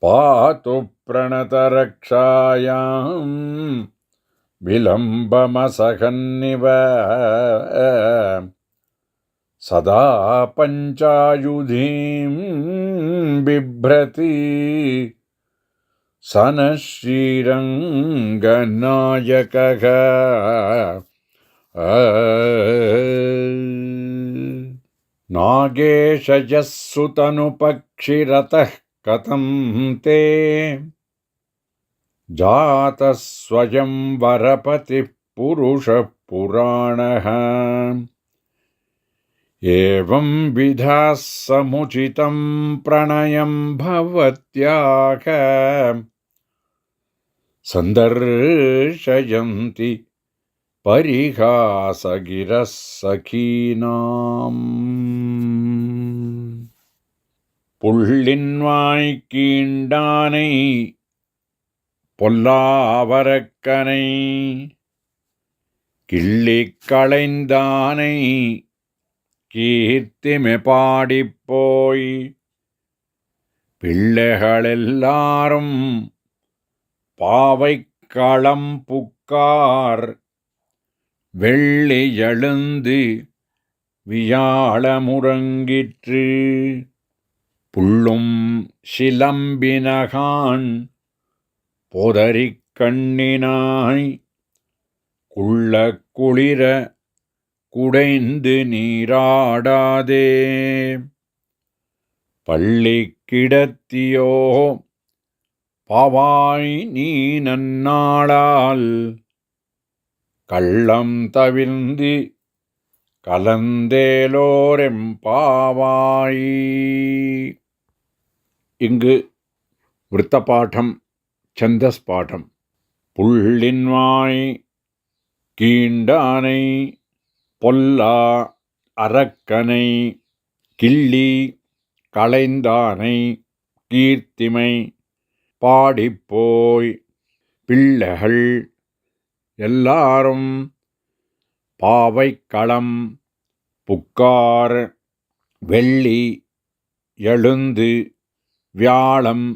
पातु प्रणतरक्षायां विलम्बमसहन्निव सदा पञ्चायुधीं बिभ्रति स नः श्रीरङ्गनायकः। नागेशयः सुतनुपक्षिरतः कथं ते जातः स्वयं वरपतिः पुरुषः पुराणः। एवं विधा समुचितं प्रणयं भवत्याः सन्दर्शयन्ति परिहासगिरः सखीनाम्। புள்ளின்வாய் கீண்டானை பொல்லாவரக்கனை கிள்ளிக் களைந்தானை கீர்த்திமை பாடிப்போய் பிள்ளைகளெல்லாரும் பாவைக்களம் புக்கார் வெள்ளி எழுந்து வியாழமுறங்கிற்று. புள்ளும் சிலம்பினகான் போதரிக் கண்ணினாய் குள்ள குளிர குடைந்து நீராடாதே. பள்ளி கிடத்தியோ பாவாய் நீ நன்னாளால் கள்ளம் தவிர்ந்து கலந்தேலோரெம்பாவாய். இங்கு விருத்தபாடம், சந்தஸ் பாடம். புள்ளின்வாய் கீண்டானை பொல்லா அரக்கனை கிள்ளி களைந்தானை கீர்த்திமை பாடிப்போய் பிள்ளைகள் எல்லாரும் பாவைக்களம் புக்கார் வெள்ளி எழுந்து வியாழம்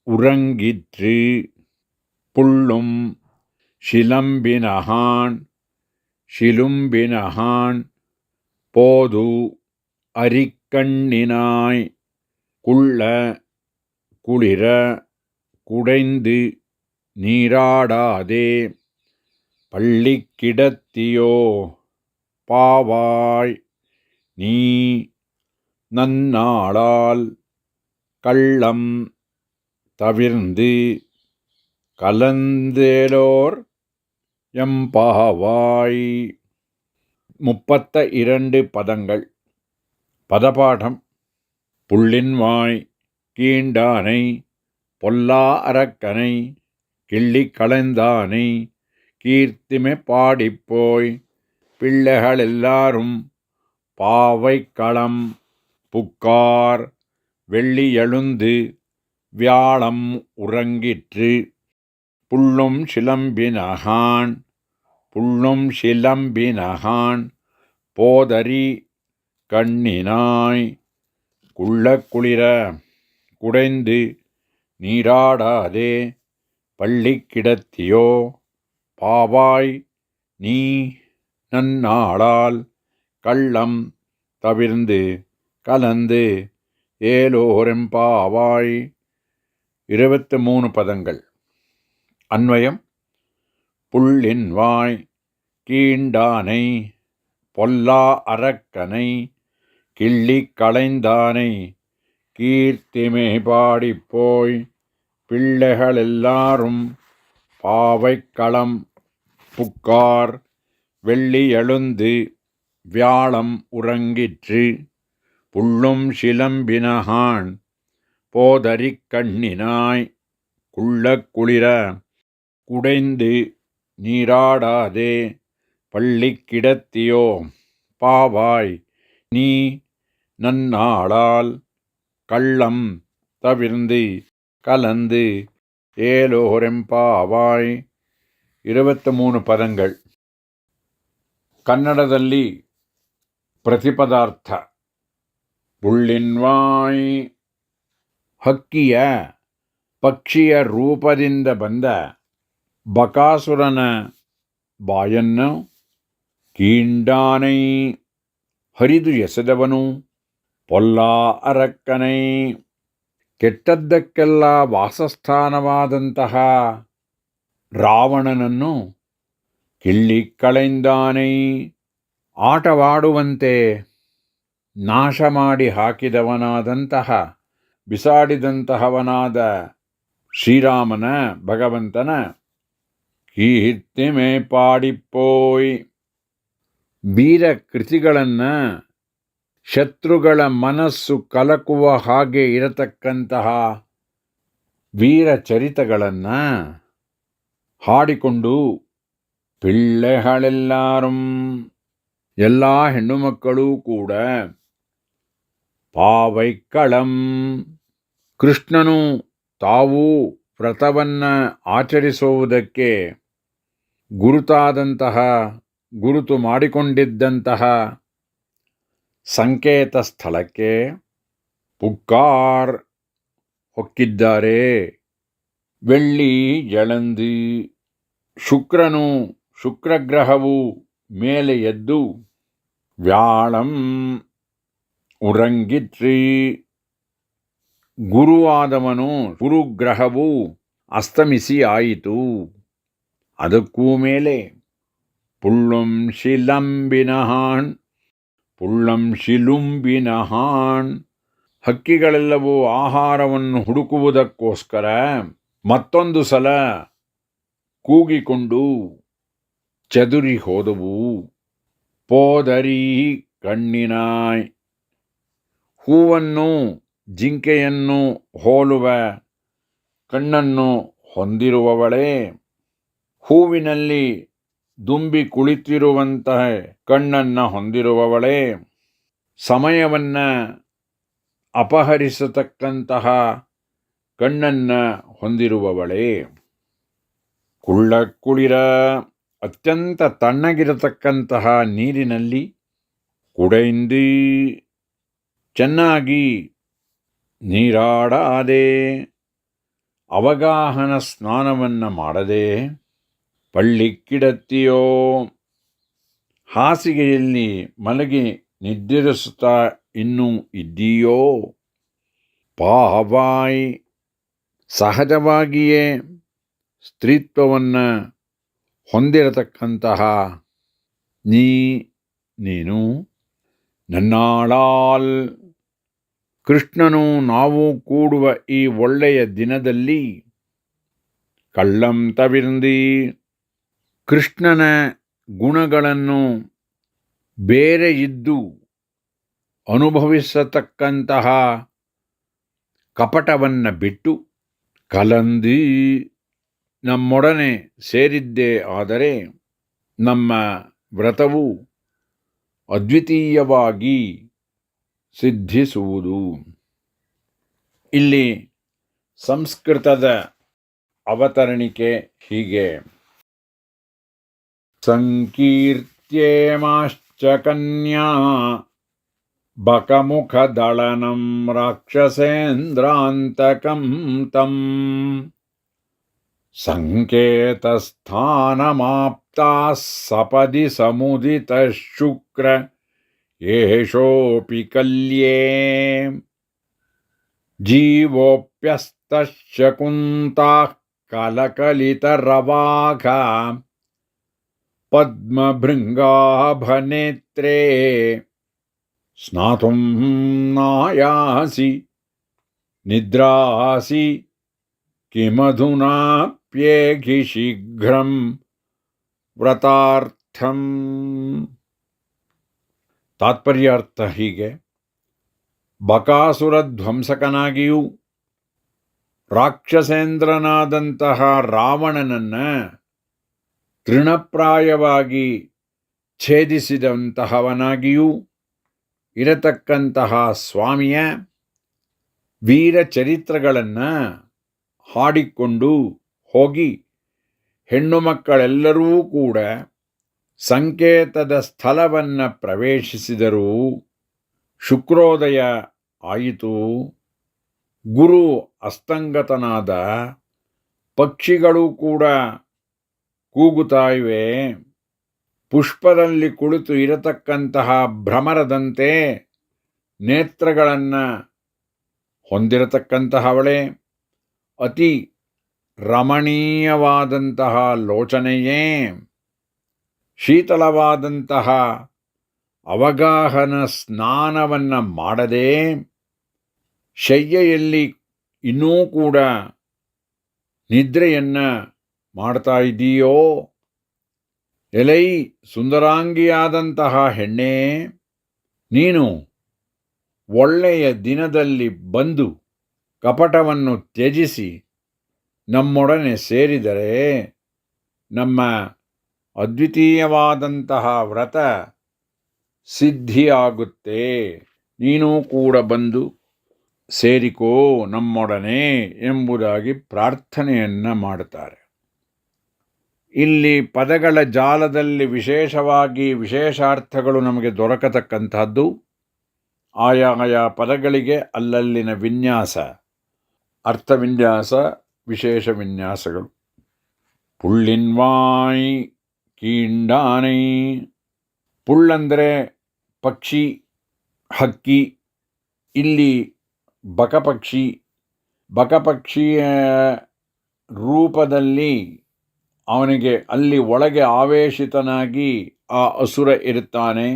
உறங்கிற்று. புள்ளும் சிலம்பினகான் சிலும்பினகான் போது அரிக்கண்ணினாய் குள்ள குளிர குடைந்து நீராடாதே. பள்ளி கிடத்தியோ பாவாய் நீ நன்னாளால் கள்ளம் தவிர்ந்து கலந்தேலோர் எம்பாவாய். 32 பதங்கள். பதபாடம். புள்ளின்வாய் கீண்டானை பொல்லா அரக்கனை கிள்ளி களைந்தானை கீர்த்திமை பாடிப்போய் பிள்ளைகளெல்லாரும் பாவைக்களம் புக்கார் வெள்ளி எழுந்து வியாழம் உறங்கிற்று. புள்ளும் சிலம்பினகான் புள்ளும் சிலம்பினகான் போதரி கண்ணினாய் குள்ள குளிர குடைந்து நீராடாதே. பள்ளி கிடத்தியோ பாவாய் நீ நன்னாளால் கள்ளம் தவிர்ந்து கலந்து ஏலோரெம்பாவாய். 23 பதங்கள். அன்வயம். புள்ளின்வாய் கீண்டானை பொல்லா அரக்கனை கிள்ளி களைந்தானை கீர்த்திமை பாடிப்போய் பிள்ளைகளெல்லாரும் பாவைக்களம் புக்கார் வெள்ளி எழுந்து வியாழம் உறங்கிற்று. புள்ளும் சிலம்பினகான் போதரிக் கண்ணினாய் குள்ள குளிர குடைந்து நீராடாதே. பள்ளி கிடத்தியோ பாவாய் நீ நன்னாளால் கள்ளம் தவிர்ந்து கலந்து ಏಲೋರೆಂಪಾವಾಯ್. 23 ಪದಗಳು. ಕನ್ನಡದಲ್ಲಿ ಪ್ರತಿಪದಾರ್ಥ. ಬುಳ್ಳಿನ್ವಾಯ್ ಹಕ್ಕಿಯ ಪಕ್ಷಿಯ ರೂಪದಿಂದ ಬಂದ ಬಕಾಸುರನ ಬಾಯನ್ನು ಕೀಂಡಾನೈ ಹರಿದು ಎಸೆದವನು. ಪೊಲ್ಲಾ ಅರಕ್ಕನೈ ಕೆಟ್ಟದ್ದಕ್ಕೆಲ್ಲ ವಾಸಸ್ಥಾನವಾದಂತಹ ರಾವಣನನ್ನು ಕಿಳ್ಳಿಕ್ಕಳೆಂದಾನೈ ಆಟವಾಡುವಂತೆ ನಾಶ ಮಾಡಿ ಹಾಕಿದವನಾದಂತಹ ಬಿಸಾಡಿದಂತಹವನಾದ ಶ್ರೀರಾಮನ ಭಗವಂತನ ಕೀರ್ತಿಮೆ ಪಾಡಿಪ್ಪೋಯ್ ವೀರ ಕೃತಿಗಳನ್ನು, ಶತ್ರುಗಳ ಮನಸ್ಸು ಕಲಕುವ ಹಾಗೆ ಇರತಕ್ಕಂತಹ ವೀರಚರಿತಗಳನ್ನು ಹಾಡಿಕೊಂಡು ಪಿಳ್ಳೆಗಳೆಲ್ಲಾರು ಎಲ್ಲ ಹೆಣ್ಣು ಮಕ್ಕಳೂ ಕೂಡ ಪಾವೈಕ್ಕಳಂ ಕೃಷ್ಣನು ತಾವು ವ್ರತವನ್ನು ಆಚರಿಸುವುದಕ್ಕೆ ಗುರುತು ಮಾಡಿಕೊಂಡಿದ್ದಂತಹ ಸಂಕೇತ ಸ್ಥಳಕ್ಕೆ ಪುಕ್ಕಾರ್ ಹೊಕ್ಕಿದ್ದಾರೆ. வெள்ளி ಎಳಂದಿ ಶುಕ್ರಗ್ರಹವು ಮೇಲೆ ಎದ್ದು ವ್ಯಾಳಂ ಉರಂಗಿತ್ರಿ ಗುರುಗ್ರಹವು ಅಸ್ತಮಿಸಿ ಆಯಿತು. ಅದಕ್ಕೂ ಮೇಲೆ ಪುಳ್ಳಂ ಶಿಲುಂಬಿನಹಾಣ್ ಹಕ್ಕಿಗಳೆಲ್ಲವೂ ಆಹಾರವನ್ನು ಹುಡುಕುವುದಕ್ಕೋಸ್ಕರ ಮತ್ತೊಂದು ಸಲ ಕೂಗಿಕೊಂಡು ಚದುರಿ ಹೋದವು. ಪೋದರಿ ಕಣ್ಣಿನಾಯ್ ಹೂವನ್ನು ಜಿಂಕೆಯನ್ನು ಹೋಲುವ ಕಣ್ಣನ್ನು ಹೊಂದಿರುವವಳೇ, ಹೂವಿನಲ್ಲಿ ದುಂಬಿ ಕುಳಿತಿರುವಂತಹ ಕಣ್ಣನ್ನು ಹೊಂದಿರುವವಳೇ, ಸಮಯವನ್ನು ಅಪಹರಿಸತಕ್ಕಂತಹ ಕಣ್ಣನ್ನು ಹೊಂದಿರುವವಳೇ, ಕುಳಿರ ಅತ್ಯಂತ ತಣ್ಣಗಿರತಕ್ಕಂತಹ ನೀರಿನಲ್ಲಿ ಕುಡೆಯಿಂದಿ ಚೆನ್ನಾಗಿ ನೀರಾಡದೆ ಅವಗಾಹನ ಸ್ನಾನವನ್ನು ಮಾಡದೆ ಪಳ್ಳಿಕ್ಕಿಡತ್ತಿಯೋ ಹಾಸಿಗೆಯಲ್ಲಿ ಮಲಗಿ ನಿದ್ರಿಸುತ್ತಾ ಇನ್ನೂ ಇದ್ದೀಯೋ. ಪಾವಾಯ್ ಸಹಜವಾಗಿಯೇ ಸ್ತ್ರೀತ್ವವನ್ನು ಹೊಂದಿರತಕ್ಕಂತಹ ನೀನು ನನ್ನಾಳಾಲ್ ಕೃಷ್ಣನು ನಾವು ಕೂಡುವ ಈ ಒಳ್ಳೆಯ ದಿನದಲ್ಲಿ ಕಳ್ಳಂ ತವಿರ್ದಿ ಕೃಷ್ಣನ ಗುಣಗಳನ್ನು ಬೇರೆ ಇದ್ದು ಅನುಭವಿಸತಕ್ಕಂತಹ ಕಪಟವನ್ನು ಬಿಟ್ಟು ಕಲಂದಿ ನಮ್ಮೊಡನೆ ಸೇರಿದ್ದೇ ಆದರೆ ನಮ್ಮ ವ್ರತವು ಅದ್ವಿತೀಯವಾಗಿ ಸಿದ್ಧಿಸುವುದು. ಇಲ್ಲಿ ಸಂಸ್ಕೃತದ ಅವತರಣಿಕೆ ಹೀಗೆ. ಸಂಕೀರ್ತ್ಯೇಮಾಶ್ಚ ಕನ್ಯಾ ಬಕಮುಖದಳನಂ ರಾಕ್ಷಸೇಂದ್ರಾಂತಕಂ ತಂ ಸಂಕೇತಸ್ಥಾನಮಾಪ್ತಾಃ ಸಪದಿ ಸಮುದಿತ ಶುಕ್ರ ಏಷೋಪಿ ಕಲ್ಯೇ ಜೀವೋಪ್ಯಸ್ತಶಕುಂತಾಃ ಕಲಕಲಿತರವಾಘ ಪದ್ಮಭೃಂಗಾಭನೇತ್ರೇ ಸ್ನಾತುಂ ನಾಯಾಸಿ ನಿದ್ರಾಸಿ ಕಿಮಧುನಾಪ್ಯೇಘಿ ಶೀಘ್ರಂ ವ್ರತಾರ್ಥಂ. ತಾತ್ಪರ್ಯಾರ್ಥ ಹೀಗೆ. ಬಕಾಸುರ ಧ್ವಂಸಕನಾಗಿಯೂ ರಾಕ್ಷಸೇಂದ್ರನಾದಂತಹ ರಾವಣನನ್ನು ತೃಣಪ್ರಾಯವಾಗಿ ಛೇದಿಸಿದಂತಹವನಾಗಿಯೂ ಇರತಕ್ಕಂತಹ ಸ್ವಾಮಿಯ ವೀರಚರಿತ್ರಗಳನ್ನು ಹಾಡಿಕೊಂಡು ಹೋಗಿ ಹೆಣ್ಣು ಮಕ್ಕಳೆಲ್ಲರೂ ಕೂಡ ಸಂಕೇತದ ಸ್ಥಳವನ್ನು ಪ್ರವೇಶಿಸಿದರೂ ಶುಕ್ರೋದಯ ಆಯಿತು. ಗುರು ಅಸ್ತಂಗತನಾದ, ಪಕ್ಷಿಗಳು ಕೂಡ ಕೂಗುತ್ತಾ ಇವೆ. ಪುಷ್ಪದಲ್ಲಿ ಕುಳಿತು ಇರತಕ್ಕಂತಹ ಭ್ರಮರದಂತೆ ನೇತ್ರಗಳನ್ನು ಹೊಂದಿರತಕ್ಕಂತಹವಳೇ, ಅತಿ ರಮಣೀಯವಾದಂತಹ ಲೋಚನೆಯೇ, ಶೀತಲವಾದಂತಹ ಅವಗಾಹನ ಸ್ನಾನವನ್ನು ಮಾಡದೆ ಶಯ್ಯೆಯಲ್ಲಿ ಇನ್ನೂ ಕೂಡ ನಿದ್ರೆಯನ್ನು ಮಾಡ್ತಾ ಇದ್ದೀಯೋ? ಎಲೈ ಸುಂದರಾಂಗಿಯಾದಂತಹ ಹೆಣ್ಣೇ, ನೀನು ಒಳ್ಳೆಯ ದಿನದಲ್ಲಿ ಬಂದು ಕಪಟವನ್ನು ತ್ಯಜಿಸಿ ನಮ್ಮೊಡನೆ ಸೇರಿದರೆ ನಮ್ಮ ಅದ್ವಿತೀಯವಾದಂತಹ ವ್ರತ ಸಿದ್ಧಿಯಾಗುತ್ತೆ. ನೀನು ಕೂಡ ಬಂದು ಸೇರಿಕೋ ನಮ್ಮೊಡನೆ ಎಂಬುದಾಗಿ ಪ್ರಾರ್ಥನೆಯನ್ನು ಮಾಡುತ್ತಾರೆ. ಇಲ್ಲಿ ಪದಗಳ ಜಾಲದಲ್ಲಿ ವಿಶೇಷವಾಗಿ ವಿಶೇಷಾರ್ಥಗಳು ನಮಗೆ ದೊರಕತಕ್ಕಂತಹದ್ದು. ಆಯಾ ಪದಗಳಿಗೆ ಅಲ್ಲಲ್ಲಿನ ವಿನ್ಯಾಸ, ಅರ್ಥವಿನ್ಯಾಸ, ವಿಶೇಷ ವಿನ್ಯಾಸಗಳು. ಪುಳ್ಳಿನ್ವಾಯ್ ಕೀಂಡಾನೈ. ಪುಳ್ಳಂದರೆ ಪಕ್ಷಿ, ಹಕ್ಕಿ. ಇಲ್ಲಿ ಬಕಪಕ್ಷಿ. ಬಕಪಕ್ಷಿಯ ರೂಪದಲ್ಲಿ ಅವನಿಗೆ ಅಲ್ಲಿ ಒಳಗೆ ಆವೇಶಿತನಾಗಿ ಆ ಅಸುರ ಇರುತ್ತಾನೆ.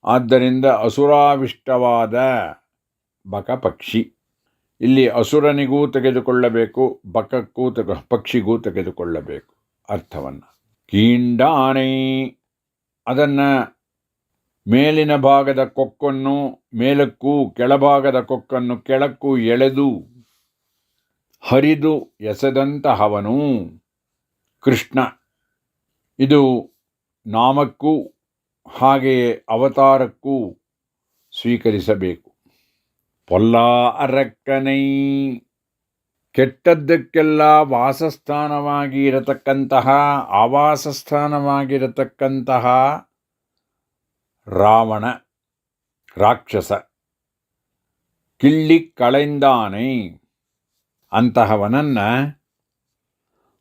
ಆದ್ದರಿಂದ ಅಸುರಾವಿಷ್ಟವಾದ ಬಕಪಕ್ಷಿ. ಇಲ್ಲಿ ಅಸುರನಿಗೂ ತೆಗೆದುಕೊಳ್ಳಬೇಕು, ಬಕಕ್ಕೂ ಪಕ್ಷಿಗೂ ತೆಗೆದುಕೊಳ್ಳಬೇಕು ಅರ್ಥವನ್ನು. ಕೀಂಡಾನೈ, ಅದನ್ನು ಮೇಲಿನ ಭಾಗದ ಕೊಕ್ಕನ್ನು ಮೇಲಕ್ಕೂ ಕೆಳಭಾಗದ ಕೊಕ್ಕನ್ನು ಕೆಳಕ್ಕೂ ಎಳೆದು ಹರಿದು ಎಸೆದಂತಹವನು ಕೃಷ್ಣ. ಇದು ನಾಮಕ್ಕೂ ಹಾಗೆಯೇ ಅವತಾರಕ್ಕೂ ಸ್ವೀಕರಿಸಬೇಕು. ಪೊಲ್ಲಾ ಅರಕ್ಕನೈ, ಕೆಟ್ಟದ್ದಕ್ಕೆಲ್ಲ ವಾಸಸ್ಥಾನವಾಗಿ ಇರತಕ್ಕಂತಹ, ಆವಾಸಸ್ಥಾನವಾಗಿರತಕ್ಕಂತಹ ರಾವಣ ರಾಕ್ಷಸ. ಕಿಳ್ಳಿ ಕಳೆಂದಾನೆ, ಅಂತಹವನನ್ನು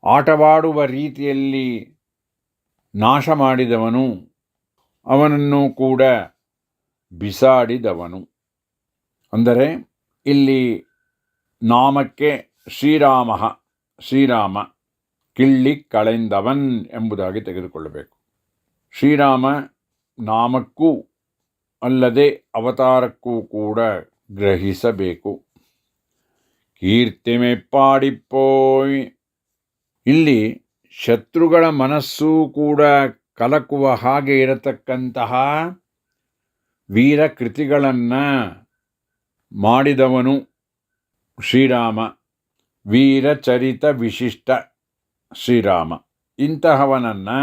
ಆಟವಾಡುವ ರೀತಿಯಲ್ಲಿ ನಾಶ ಮಾಡಿದವನು, ಅವನನ್ನು ಕೂಡ ಬಿಸಾಡಿದವನು. ಅಂದರೆ ಇಲ್ಲಿ ನಾಮಕ್ಕೆ ಶ್ರೀರಾಮ ಕಿಳ್ಳಿ ಕಳೆಂದವನ್ ಎಂಬುದಾಗಿ ತೆಗೆದುಕೊಳ್ಳಬೇಕು. ಶ್ರೀರಾಮ ನಾಮಕ್ಕೂ ಅಲ್ಲದೆ ಅವತಾರಕ್ಕೂ ಕೂಡ ಗ್ರಹಿಸಬೇಕು. ಕೀರ್ತಿಮೆ ಪಾಡಿಪ್ಪೋಯ್, ಇಲ್ಲಿ ಶತ್ರುಗಳ ಮನಸ್ಸೂ ಕೂಡ ಕಲಕುವ ಹಾಗೆ ಇರತಕ್ಕಂತಹ ವೀರಕೃತಿಗಳನ್ನು ಮಾಡಿದವನು ಶ್ರೀರಾಮ. ವೀರಚರಿತ ವಿಶಿಷ್ಟ ಶ್ರೀರಾಮ. ಇಂತಹವನನ್ನು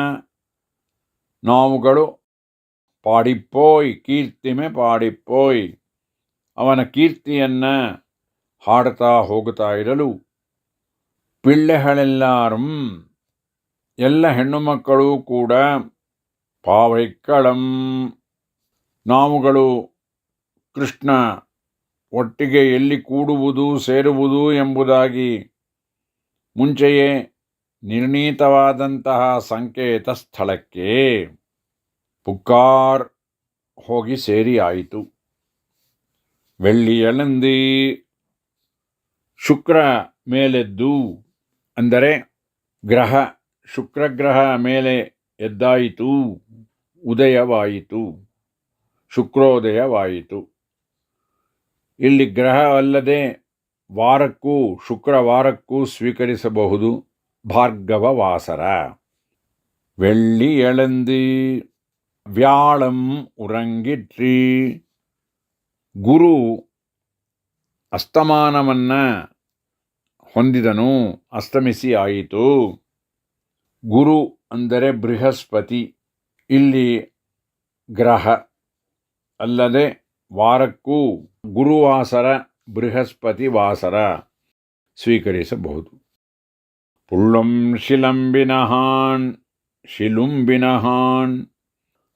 ನಾವುಗಳು ಪಾಡಿಪ್ಪೋಯ್, ಕೀರ್ತಿಮೆ ಪಾಡಿಪ್ಪೋಯ್, ಅವನ ಕೀರ್ತಿಯನ್ನು ಹಾಡುತ್ತಾ ಹೋಗುತ್ತಾ ಇರಲು ಪಿಳ್ಳೆಗಳೆಲ್ಲಾರು, ಎಲ್ಲ ಹೆಣ್ಣು ಮಕ್ಕಳು ಕೂಡ ಪಾವೈಕ್ಕಳಂ, ನಾವುಗಳು ಕೃಷ್ಣ ಒಟ್ಟಿಗೆ ಎಲ್ಲಿ ಕೂಡುವುದು ಸೇರುವುದು ಎಂಬುದಾಗಿ ಮುಂಚೆಯೇ ನಿರ್ಣೀತವಾದಂತಹ ಸಂಕೇತ ಸ್ಥಳಕ್ಕೆ ಪುಕ್ಕಾರ್ ಹೋಗಿ ಸೇರಿ ಆಯಿತು. ವೆಳ್ಳಿಯಲಂದಿ, ಶುಕ್ರ ಮೇಲೆದ್ದು, ಅಂದರೆ ಗ್ರಹ ಶುಕ್ರಗ್ರಹ ಮೇಲೆ ಎದ್ದಾಯಿತು, ಉದಯವಾಯಿತು, ಶುಕ್ರೋದಯವಾಯಿತು. ಇಲ್ಲಿ ಗ್ರಹ ಅಲ್ಲದೆ ವಾರಕ್ಕೂ ಶುಕ್ರವಾರಕ್ಕೂ ಸ್ವೀಕರಿಸಬಹುದು. ಭಾರ್ಗವ ವಾಸರ. வெள்ளி எழுந்து ವ್ಯಾಳಂ ಉರಂಗಿಟ್ರಿ. ಗುರು ಅಸ್ತಮಾನವನ್ನು ಹೊಂದಿದನು, ಅಸ್ತಮಿಸಿ ಆಯಿತು. ಗುರು ಅಂದರೆ ಬೃಹಸ್ಪತಿ. ಇಲ್ಲಿ ಗ್ರಹ ಅಲ್ಲದೆ ವಾರಕ್ಕೂ ಗುರುವಾಸರ, ಬೃಹಸ್ಪತಿ ವಾಸರ ಸ್ವೀಕರಿಸಬಹುದು. ಪುಳ್ಳಂ ಶಿಲಂಬಿನಹಾನ್, ಶಿಲುಂಬಿನಹಾನ್.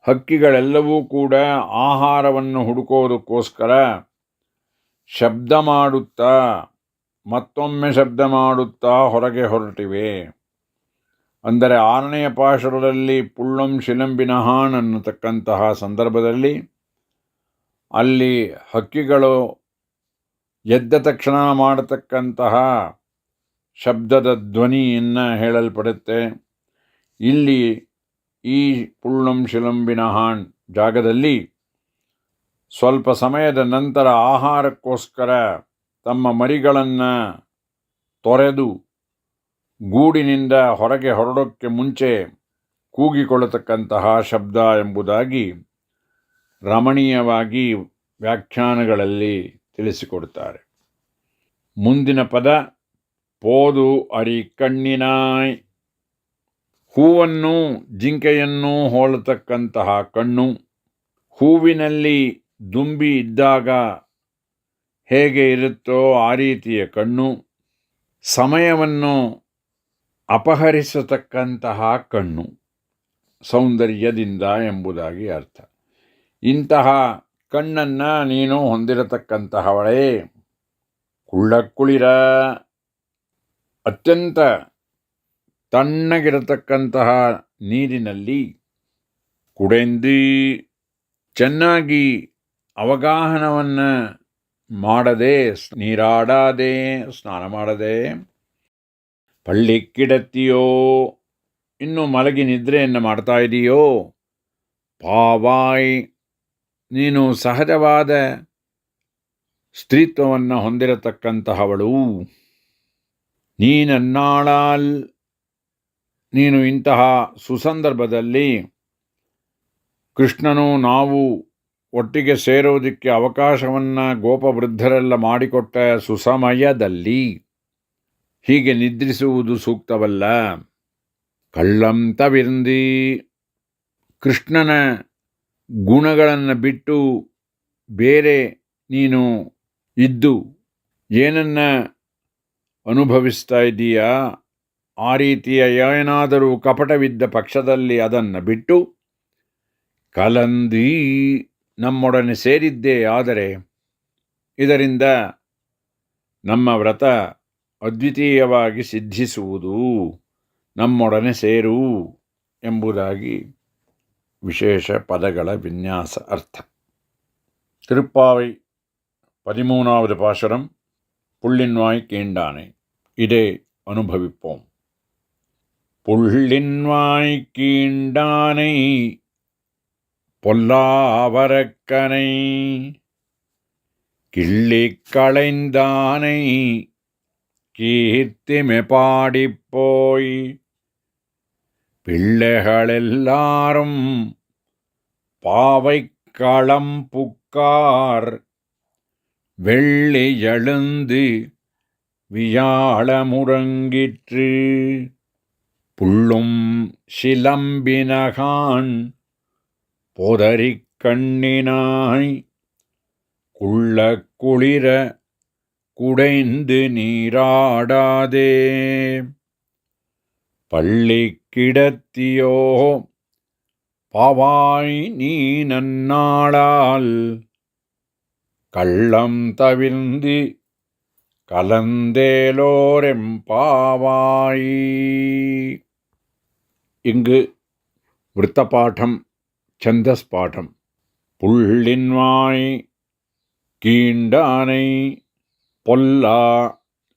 ಹಕ್ಕಿಗಳೆಲ್ಲವೂ ಕೂಡ ಆಹಾರವನ್ನು ಹುಡುಕೋದಕ್ಕೋಸ್ಕರ ಶಬ್ದ ಮಾಡುತ್ತಾ ಮತ್ತೊಮ್ಮೆ ಶಬ್ದ ಮಾಡುತ್ತಾ ಹೊರಗೆ ಹೊರಟಿವೆ. ಅಂದರೆ 6ನೆಯ ಪಾಶುರದಲ್ಲಿ ಪುಳ್ಳಂ ಶಿಲಂಬಿನಹಾನ್ ಅನ್ನತಕ್ಕಂತಹ ಸಂದರ್ಭದಲ್ಲಿ ಅಲ್ಲಿ ಹಕ್ಕಿಗಳು ಎದ್ದ ತಕ್ಷಣ ಮಾಡತಕ್ಕಂತಹ ಶಬ್ದದ ಧ್ವನಿಯನ್ನು ಹೇಳಲ್ಪಡುತ್ತೆ. ಇಲ್ಲಿ ಈ ಪುಳ್ಳಂ ಶಿಲಂಬಿನಹಾನ್ ಜಾಗದಲ್ಲಿ ಸ್ವಲ್ಪ ಸಮಯದ ನಂತರ ಆಹಾರಕ್ಕೋಸ್ಕರ ತಮ್ಮ ಮರಿಗಳನ್ನು ತೊರೆದು ಗೂಡಿನಿಂದ ಹೊರಗೆ ಹೊರಡೋಕ್ಕೆ ಮುಂಚೆ ಕೂಗಿಕೊಳ್ಳತಕ್ಕಂತಹ ಶಬ್ದ ಎಂಬುದಾಗಿ ರಮಣೀಯವಾಗಿ ವ್ಯಾಖ್ಯಾನಗಳಲ್ಲಿ ತಿಳಿಸಿಕೊಡುತ್ತಾರೆ. ಮುಂದಿನ ಪದ ಪೋದು ಅರಿ ಕಣ್ಣಿನಾಯ್. ಹೂವನ್ನು ಜಿಂಕೆಯನ್ನು ಹೋಲತಕ್ಕಂತಹ ಕಣ್ಣು. ಹೂವಿನಲ್ಲಿ ದುಂಬಿ ಇದ್ದಾಗ ಹೇಗೆ ಇರುತ್ತೋ ಆ ರೀತಿಯ ಕಣ್ಣು. ಸಮಯವನ್ನು ಅಪಹರಿಸತಕ್ಕಂತಹ ಕಣ್ಣು ಸೌಂದರ್ಯದಿಂದ ಎಂಬುದಾಗಿ ಅರ್ಥ. ಇಂತಹ ಕಣ್ಣನ್ನು ನೀನು ಹೊಂದಿರತಕ್ಕಂತಹವಳೇ. ಕುಳ್ಳಕ್ಕುಳಿರ, ಅತ್ಯಂತ ತಣ್ಣಗಿರತಕ್ಕಂತಹ ನೀರಿನಲ್ಲಿ ಕುಡೆಂದು ಚೆನ್ನಾಗಿ ಅವಗಾಹನವನ್ನು ಮಾಡದೆ, ನೀರಾಡದೆ, ಸ್ನಾನ ಮಾಡದೆ, ಪಳ್ಳಿಕ್ಕಿಡತ್ತೀಯೋ, ಇನ್ನು ಮಲಗಿ ನಿದ್ರೆಯನ್ನು ಮಾಡ್ತಾ ಇದೆಯೋ, ಪಾವಾಯ್, ನೀನು ಸಹಜವಾದ ಸ್ತ್ರೀತ್ವವನ್ನು ಹೊಂದಿರತಕ್ಕಂತಹವಳು. ನೀನನ್ನಾಳಾಲ್, ನೀನು ಇಂತಹ ಸುಸಂದರ್ಭದಲ್ಲಿ ಕೃಷ್ಣನು ನಾವು ಒಟ್ಟಿಗೆ ಸೇರೋದಕ್ಕೆ ಅವಕಾಶವನ್ನು ಗೋಪವೃದ್ಧರೆಲ್ಲ ಮಾಡಿಕೊಟ್ಟ ಸುಸಮಯದಲ್ಲಿ ಹೀಗೆ ನಿದ್ರಿಸುವುದು ಸೂಕ್ತವಲ್ಲ. ಕಳ್ಳಂ ತವಿರ್ಂದಿ, ಕೃಷ್ಣನ ಗುಣಗಳನ್ನು ಬಿಟ್ಟು ಬೇರೆ ನೀನು ಇದ್ದು ಏನನ್ನ ಅನುಭವಿಸ್ತಾ ಇದ್ದೀಯಾ, ಆ ರೀತಿಯ ಏನಾದರೂ ಕಪಟವಿದ್ದ ಪಕ್ಷದಲ್ಲಿ ಅದನ್ನು ಬಿಟ್ಟು ಕಲಂದಿ, ನಮ್ಮೊಡನೆ ಸೇರಿದ್ದೇ ಆದರೆ ಇದರಿಂದ ನಮ್ಮ ವ್ರತ ಅದ್ವಿತೀಯವಾಗಿ ಸಿದ್ಧಿಸುವುದು, ನಮ್ಮೊಡನೆ ಸೇರು ಎಂಬುದಾಗಿ ವಿಶೇಷ ಪದಗಳ ವಿನ್ಯಾಸ ಅರ್ಥ. திருப்பாவை 13வது பாசுரம் புள்ளின்வாய் கீண்டானை. இதை அனுபவிப்போம். புள்ளின்வாய் கீண்டானை பொல்லாவரக்கனை கிள்ளிக் களைந்தானை கீர்த்திமை பாடிப்போய் பிள்ளைகளெல்லாரும் பாவைக்களம் புக்கார் வெள்ளி எழுந்து வியாழ முழங்கிற்று. புள்ளும் சிலம்பினகான் போதரிக் கண்ணினாய் குள்ள குளிர குடைந்து நீராடாதே. பள்ளிக்கிடத்தியோ பாவாய் நீ நன்னாளால் கள்ளம் தவிர்ந்து கலந்தேலோரெம்பாவாய். இங்கு விருத்தபாடம், சந்தஸ் பாடம். புள்ளின்வாய் கீண்டானை பொல்லா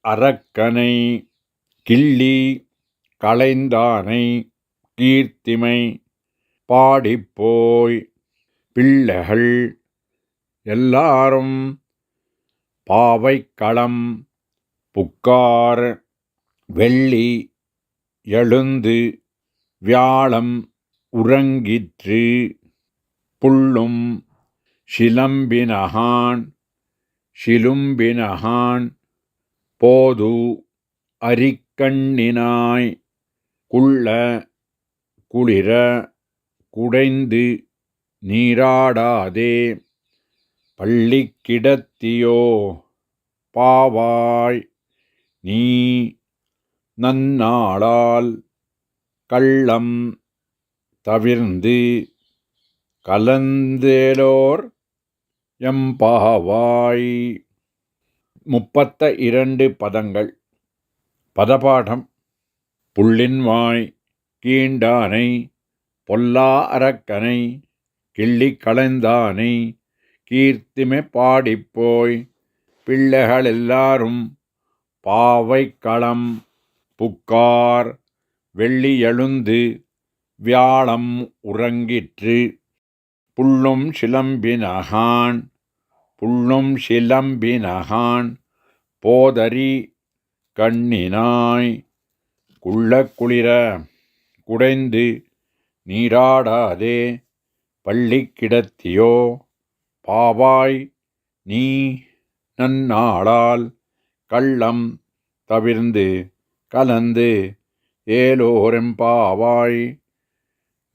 அரக்கனை கிள்ளி களைந்தானை கீர்த்திமை பாடிப்போய் பிள்ளைகள் எல்லாரும் பாவைக்களம் புக்கார் வெள்ளி எழுந்து வியாழம் உறங்கிற்று. புள்ளும் சிலம்பினகான் சிலும்பினகான் போது அரிக்கண்ணினாய் குள்ள குளிர குடைந்து நீராடாதே. பள்ளிக்கிடத்தியோ பாவாய் நீ நன்னாளால் கள்ளம் தவிர்ந்து கலந்தேலோர் எம்பாவாய். 32 பதங்கள். பதபாடம். புள்ளின்வாய் கீண்டானை பொல்லா அரக்கனை கிள்ளிக் களைந்தானை கீர்த்திமை பாடிப்போய் பிள்ளைகளெல்லாரும் பாவைக்களம் புக்கார் வெள்ளி எழுந்து வியாழம் உறங்கிற்று புள்ளும் சிலம்பினகான் போதரி கண்ணினாய் குள்ளக் குளிர குடைந்து நீராடாதே பள்ளி கிடத்தியோ பாவாய் நீ நன்னாளால் கள்ளம் தவிர்ந்து கலந்து ஏலோரெம்பாவாய்.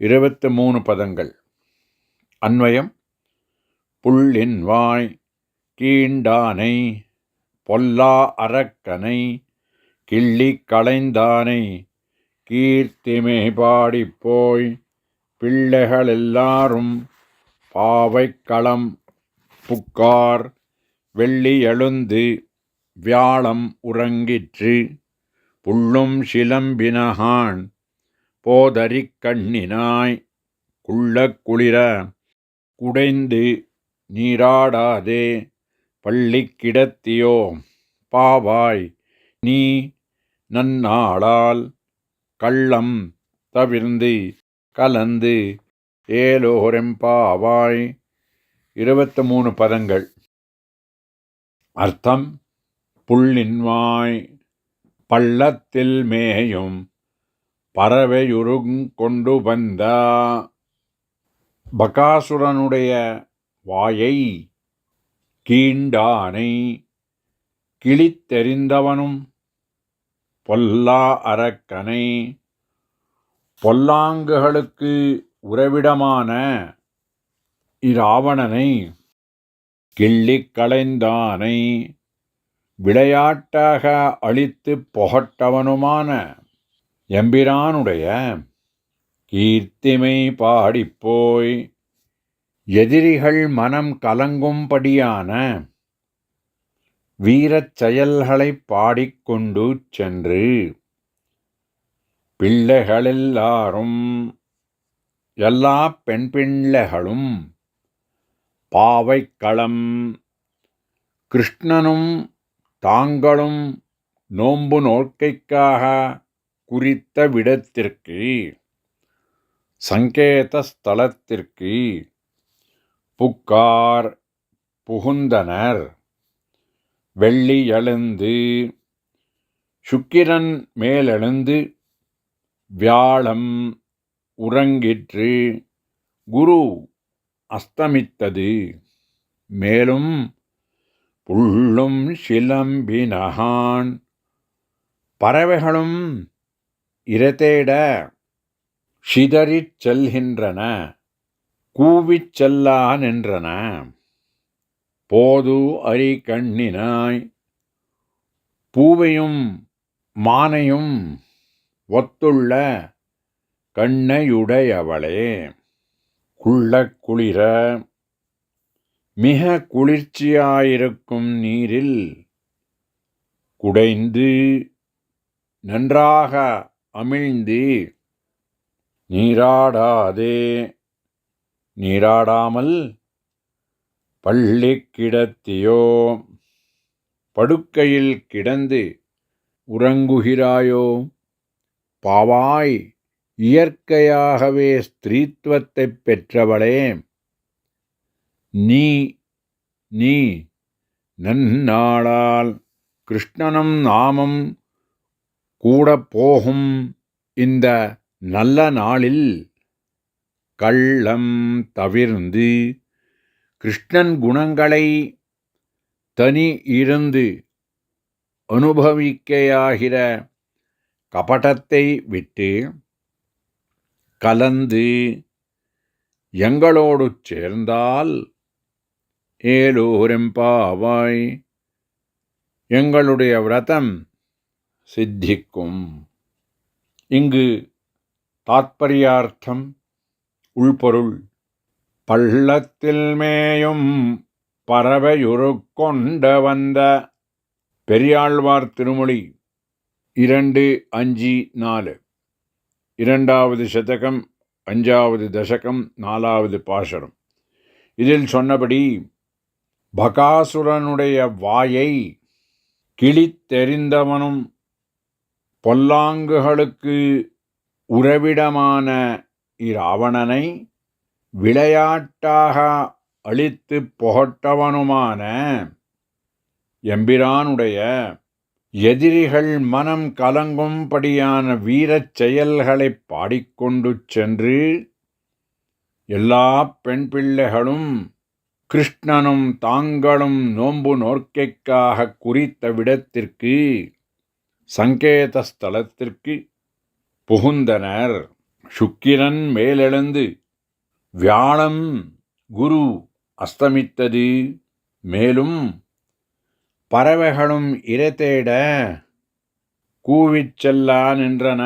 23 பதங்கள். அன்வயம். புள்ளின்வாய் கீண்டானை பொல்லா அரக்கனை கிள்ளிக் களைந்தானை கீர்த்திமை பாடிப்போய் பிள்ளைகளெல்லாரும் பாவைக்களம் புக்கார் வெள்ளி எழுந்து வியாழம் உறங்கிற்று புள்ளும் சிலம்பினகான் போதரிக் கண்ணினாய் குள்ளக் குளிர குடைந்து நீராடாதே பள்ளி கிடத்தியோ பாவாய் நீ நன்னாளால் கள்ளம் தவிர்ந்து கலந்து ஏலோரெம்பாவாய். 23 பதங்கள். அர்த்தம். புள்ளின்வாய் பள்ளத்தில் மேயும் பறவையுருங் கொண்டு வந்த பகாசுரனுடைய வாயை கீண்டானை கிழித்தெறிந்தவனும் பொல்லா அரக்கனை பொல்லாங்குகளுக்கு உறைவிடமான இராவணனை கிள்ளிக் களைந்தானை விளையாட்டாக அழித்துப் புகட்டவனுமான எம்பிரானுடைய கீர்த்திமை பாடிப்போய் எதிரிகள் மனம் கலங்கும்படியான வீரச் செயல்களைப் பாடிக்கொண்டு சென்று பிள்ளைகளெல்லாரும் எல்லா பெண் பிள்ளைகளும் பாவைக்களம் கிருஷ்ணனும் தாங்களும் நோன்பு நோக்கைக்காக குறித்த விடத்திற்கு சங்கேத ஸ்தலத்திற்கு புக்கார் புகுந்தனர் வெள்ளி எழுந்து சுக்கிரன் மேலெழுந்து வியாழம் உறங்கிற்று குரு அஸ்தமித்தது மேலும் புள்ளும் சிலம்பினகான் பறவைகளும் இரைதேட சிதறிச் செல்கின்றன கூவிச் செல்லா நின்றன போது அரி கண்ணினாய் பூவையும் மானையும் ஒத்துள்ள கண்ணையுடையவளே குள்ளக் குளிர மிக குளிர்ச்சியாயிருக்கும் நீரில் குடைந்து நன்றாக அமிழ்ந்து நீராடாதே நீராடாமல் பள்ளி கிடத்தியோ படுக்கையில் கிடந்து உறங்குகிறாயோ பாவாய் இயற்கையாகவே ஸ்திரீத்துவத்தைப் பெற்றவளே நீ நன்னாளால் கிருஷ்ணனும் நாமம் கூட போகும் இந்த நல்ல நாளில் கள்ளம் தவிர்ந்து கிருஷ்ணன் குணங்களை தனி இருந்து அனுபவிக்கையாகிற கபடத்தை விட்டு கலந்து எங்களோடு சேர்ந்தால் ஏலோரெம்பாவாய் எங்களுடைய விரதம் சித்திக்கும். இங்கு தாத்பர்யார்த்தம் உள்பொருள். பள்ளத்தில் மேயும் பறவையுரு கொண்ட வந்த பெரியாழ்வார் திருமொழி 2.5.4 இரண்டாவது சதகம் 5வது தசகம் 4வது பாசுரம். இதில் சொன்னபடி பகாசுரனுடைய வாயை கிழித்தெறிந்தவனும் பொல்லாங்குகளுக்கு உறவிடமான இராவணனை விளையாட்டாக அழித்து புகட்டவனுமான எம்பிரானுடைய எதிரிகள் மனம் கலங்கும்படியான வீரச் செயல்களை பாடிக்கொண்டு சென்று எல்லா பெண் பிள்ளைகளும் கிருஷ்ணனும் தாங்களும் நோன்பு நோர்க்கைக்காக குறித்த விடத்திற்கு சங்கேத ஸ்தலத்திற்கு புகுந்தனர். சுக்கிரன் மேலெழுந்து வியாழம் குரு அஸ்தமித்தது. மேலும் பறவைகளும் இரைதேட கூவிச் செல்லா நின்றன,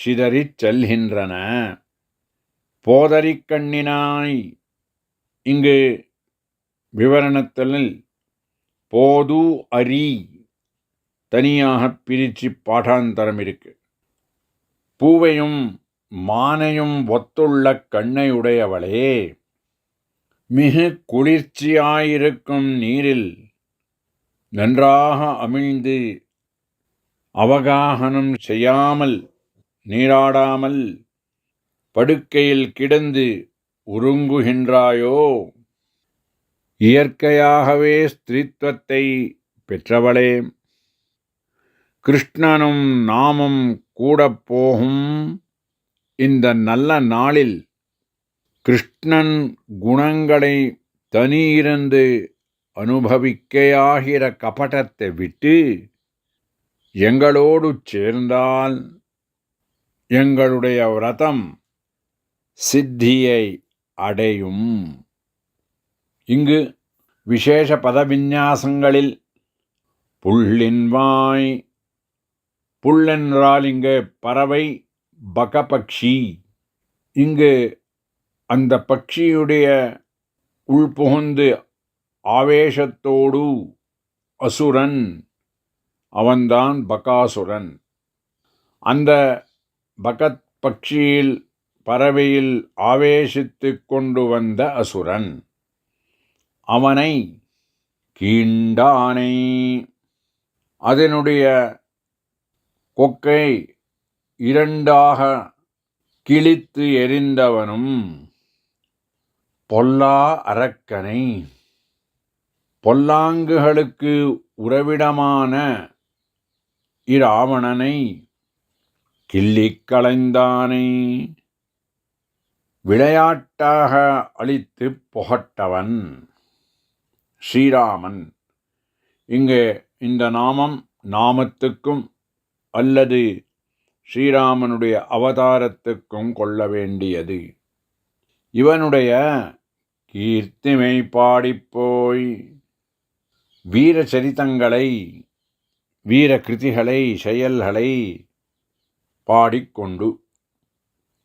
சிதறிச் செல்கின்றன. போதரிக் கண்ணினாய் இங்கு விவரணத்தில் போது அரி தனியாக பிரித்து பாடாந்தரம் இருக்கு. பூவையும் மானையும் ஒத்துள்ள கண்ணையுடையவளே, மிகு குளிர்ச்சியாயிருக்கும் நீரில் நன்றாக அமிழ்ந்து அவகாகனம் செய்யாமல் நீராடாமல் படுக்கையில் கிடந்து உறங்குகின்றாயோ? இயற்கையாகவே ஸ்திரீத்துவத்தை பெற்றவளே, கிருஷ்ணனும் நாமும் கூட போகும் இந்த நல்ல நாளில் கிருஷ்ணன் குணங்களை தனியிருந்து அனுபவிக்கையாகிற கபடத்தை விட்டு எங்களோடு சேர்ந்தால் எங்களுடைய விரதம் சித்தியை அடையும். இங்கு விசேஷ பதவிநியாசங்களில் புள்ளின்வாய், புல்லென்றால் இங்கு பறவை பகபக்ஷி. இங்கு அந்த பக்ஷியுடைய உள்புகுந்து ஆவேசத்தோடு அசுரன், அவன்தான் பகாசுரன். அந்த பகத் பக்ஷியில் பறவையில் ஆவேசித்து கொண்டு வந்த அசுரன் அவனை கீண்டானை, அதனுடைய கொக்கை இரண்டாக கிழித்து எறிந்தவனும் பொல்லா அரக்கனை, பொல்லாங்குகளுக்கு உறவிடமான இராவணனை கிள்ளிக் களைந்தானை விளையாட்டாக அழித்து புகட்டவன் ஸ்ரீராமன். இங்கே இந்த நாமம் நாமத்துக்கும் அல்லது ஸ்ரீராமனுடைய அவதாரத்துக்கும் கொள்ள வேண்டியது. இவனுடைய கீர்த்திமை பாடிப்போய் வீர சரிதங்களை, வீர கிருதிகளை, செயல்களை பாடிக்கொண்டு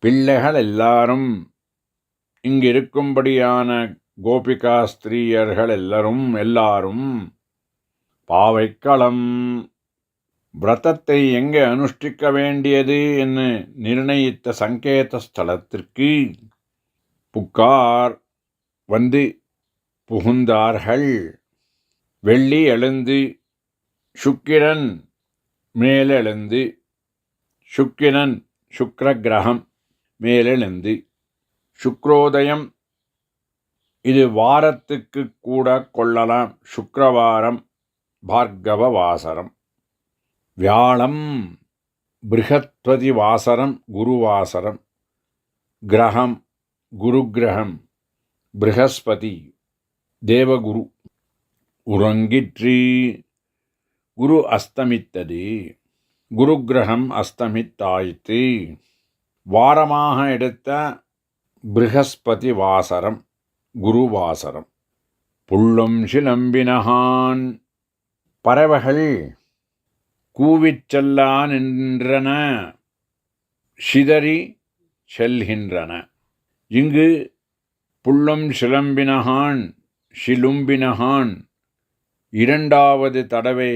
பிள்ளைகள் எல்லாரும் இங்கிருக்கும்படியான கோபிகா ஸ்திரீயர்கள் எல்லாரும் பாவைக்களம் விரதத்தை எங்கே அனுஷ்டிக்க வேண்டியது என்று நிர்ணயித்த சங்கேத ஸ்தலத்திற்கு புக்கார் வந்து புகுந்தார்கள். வெள்ளி எழுந்து சுக்கிரன் மேலெழுந்து, சுக்கிரன் சுக்ர கிரகம் மேலெழுந்து, சுக்ரோதயம் இது வாரத்துக்கு கூட கொள்ளலாம். சுக்கிரவாரம் பார்கவ வாசரம், வியாழம் பிருகத்வதி வாசரம் குருவாசரம், கிரகம் குரு கிரகம் பிருகஸ்பதி தேவகுரு. உறங்கிற்று, குரு அஸ்தமித்தது, குரு கிரகம் அஸ்தமித்தாயிற்று. வாரமாக எடுத்த பிருகஸ்பதி வாசரம் குருவாசரம். புள்ளும் சிலம்பினகான் பறவைகள் கூவிச் செல்லா நின்றன, சிதறி செல்கின்றன. இங்கு புள்ளும் சிலம்பினகான், சிலும்பினகான் இரண்டாவது தடவை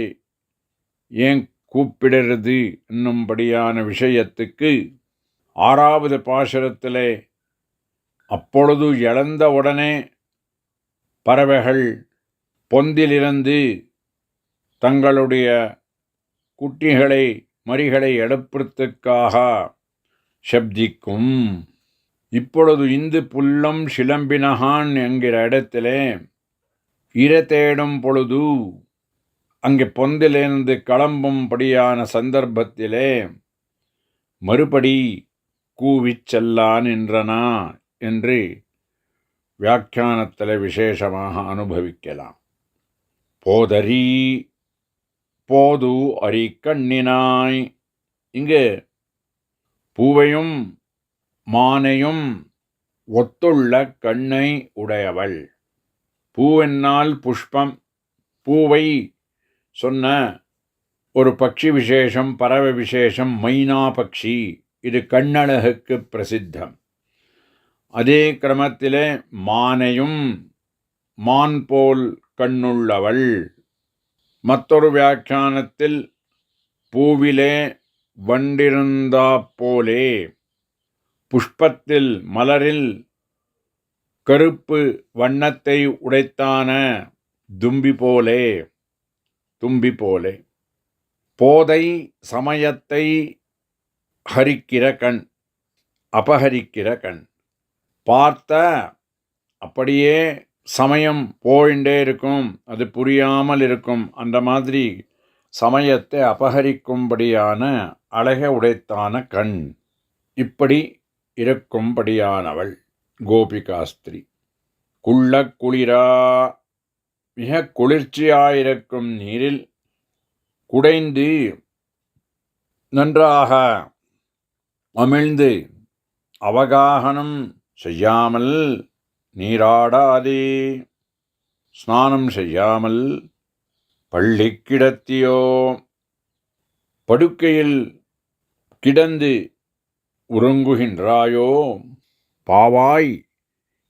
ஏன் கூப்பிடுறது என்னும்படியான விஷயத்துக்கு 6வது பாசுரத்திலே அப்பொழுது எழுந்த உடனே பறவைகள் பொந்திலிருந்து தங்களுடைய குட்டிகளை மரிகளை எடுப்பதற்காக சப்திக்கும். இப்பொழுது இந்து புல்லம் சிலம்பினகான் என்கிற இடத்திலே இரை தேடும் பொழுது அங்கே பொந்திலிருந்து கிளம்பும்படியான சந்தர்ப்பத்திலே மறுபடி கூவிச் செல்லான் என்றனா என்று வியாக்கியானத்தில் விசேஷமாக அனுபவிக்கலாம். போதரி போது அரி கண்ணினாய், இங்கு பூவையும் மானையும் ஒத்துள்ள கண்ணை உடையவள். பூவென்னால் புஷ்பம். பூவை சொன்ன ஒரு பட்சி விசேஷம், பறவை விசேஷம் மைனா பக்ஷி. இது கண்ணழகுக்கு பிரசித்தம். அதே கிரமத்திலே மானையும் மான் போல் கண்ணுள்ளவள். மற்றொரு வியாக்கியானத்தில் பூவிலே வண்டிருந்தா போலே, புஷ்பத்தில் மலரில் கருப்பு வண்ணத்தை உடைத்தான தும்பி போலே. போதை சமயத்தை ஹரிக்கிற கண், அபகரிக்கிற கண். பார்த்த அப்படியே சமயம் போயிண்டே இருக்கும், அது புரியாமல் இருக்கும். அந்த மாதிரி சமயத்தை அபகரிக்கும்படியான அழகை உடைத்தான கண். இப்படி இருக்கும்படியானவள் கோபிகாஸ்திரி. குள்ள குளிரா, மிக குளிர்ச்சியாயிருக்கும் நீரில் குடைந்து நன்றாக அமிழ்ந்து அவகாகனம் செய்யாமல் நீராடாதே, ஸ்நானம் செய்யாமல் பள்ளி கிடத்தியோ, படுக்கையில் கிடந்து உறங்குகின்றாயோ. பாவாய்,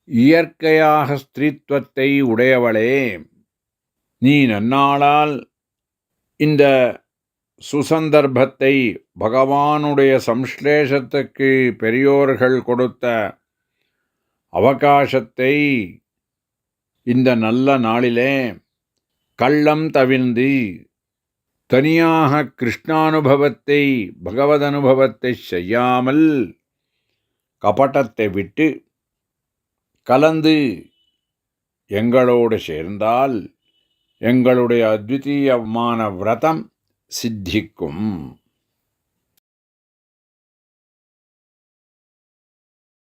இயற்கையாக ஸ்திரீத்துவத்தை உடையவளே, நீ நன்னாளால் இந்த சுசந்தர்ப்பத்தை, பகவானுடைய சம்ஸ்லேஷத்துக்கு பெரியோர்கள் கொடுத்த அவகாசத்தை இந்த நல்ல நாளிலே கள்ளம் தவிர்ந்து தனியாக கிருஷ்ணானுபவத்தை, பகவத் அனுபவத்தை செய்யாமல் கபட்டத்தை விட்டு கலந்து எங்களோடு சேர்ந்தால் எங்களுடைய அத்விதீயமான விரதம் சித்திக்கும்.